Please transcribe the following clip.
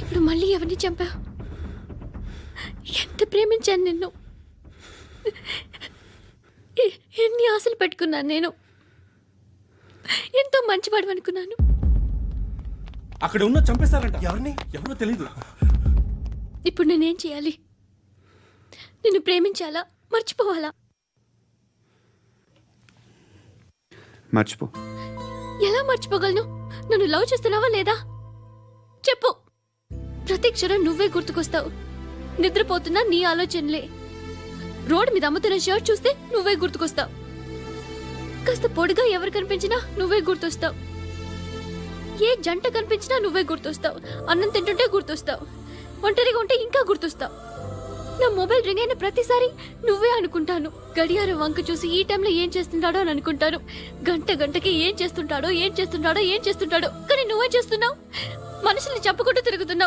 ఇప్పుడు మళ్ళీ ఎవరిని చంపావు? ఎంత ప్రేమించాను నిన్ను, ఎన్ని ఆశలు పెట్టుకున్నాను నేను. ఎంతో మంచివాడు అనుకున్నాను. అక్కడ ఉన్న చంపేస్తారంట. ఎవరిని? ఎవరో తెలీదు. ఇప్పుడు నేనేం చేయాలి? నిన్ను ప్రేమించాలా, మర్చిపోవాలా? మర్చిపో. ఎలా మర్చిపోగలను? నన్ను లవ్ చేస్తున్నావా లేదా చెప్పు. ప్రతి క్షణం నువ్వే గుర్తుకొస్తావు. నిద్రపోతున్నా నీ ఆలోచనలే. రోడ్డు మీద అమ్ముతున్న షర్ట్ చూస్తే నువ్వే గుర్తుకొస్తావు. కాస్త పొడిగా ఎవరు కనిపించినా నువ్వే గుర్తొస్తావు. ఏ జంట కనిపించినా నువ్వే గుర్తొస్తావు. అన్నం తింటుంటే గుర్తొస్తావు. ఒంటరిగా ఉంటే ఇంకా గుర్తొస్తావు. నా మొబైల్ రింగ్ అయిన ప్రతిసారి నువ్వే అనుకుంటాను. గడియారం వంక చూసి ఈ టైంలో ఏం చేస్తుంటాడో అని అనుకుంటాను. గంట గంటకి ఏం చేస్తుంటాడో కానీ నువ్వే చేస్తున్నావు. మనుషుల్ని చంపుకుంటూ తిరుగుతున్నావు.